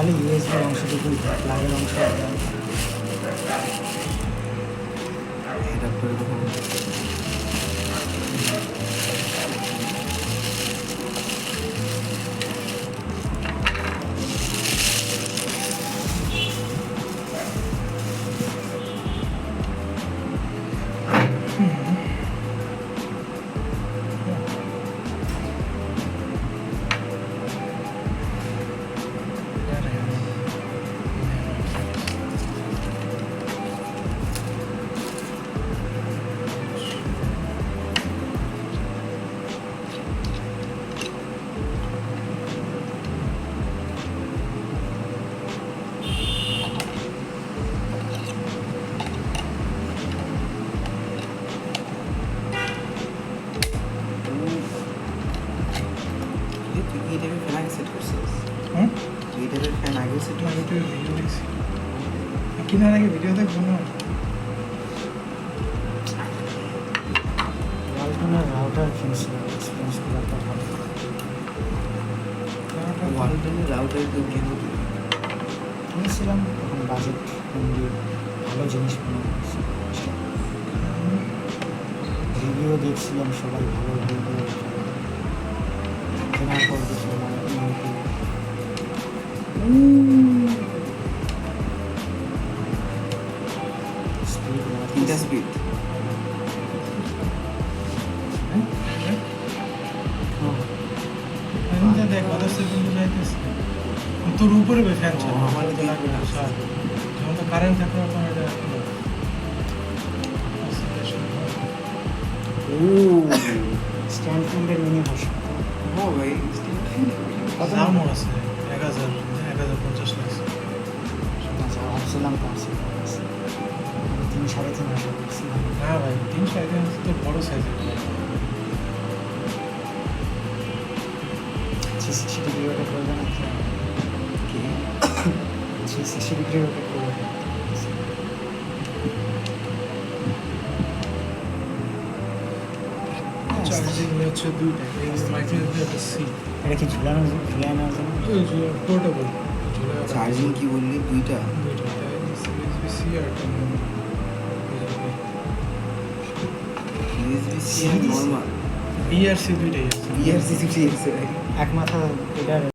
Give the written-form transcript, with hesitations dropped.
খালি ইউএসবি অংশটুকুই প্লাগের অংশ অ্যাডাপ্টার দেখুন কেনার আগে ভিডিও দেখবো না ওয়ালটনের রাউটার কিনছিলাম এক্সপিরিয়েন্স খুব একটা ভালো ওয়ালটনের রাউটার কেউ কেন কিনেছিলাম তখন বাজেট ফ্রেন্ডলি ভালো জিনিস রিভিউ দেখছিলাম সবাই ভালো রিভিউ কেনার পর দেখলাম তিনটা স্পিড দেখ কত সেকেন্ড যাইতেছে তোর উপরে ফ্যান ছিল আমার তো লাগবে না যখন তো কারেন্ট থাকলে তখন এটা স্ট্যান্ড ফ্যানের মিনি ভার্সন ও ভাই কত দামও আছে 1050 লাগছে আচ্ছা ভাবছিলাম তো আছে 3-3.5 হাজার দেখছি না ভাই 3-3.5 তো বড় সাইজের 360 ডিগ্রি রোটেট করবে না কি 360 ডিগ্রি রোটেট করবে চার্জিং হচ্ছে দুইটা এই মাইক্রোওয়েভ একটা সি এটা কি ঝুলানো নেওয়ার জন্য পোর্টেবল চার্জিং কি বললি দুইটা সি আর ইউএসবি-সি আর নরমাল বিআরসি দুইটাই আছে বিআরসি 6 আছে এক মাথা এটা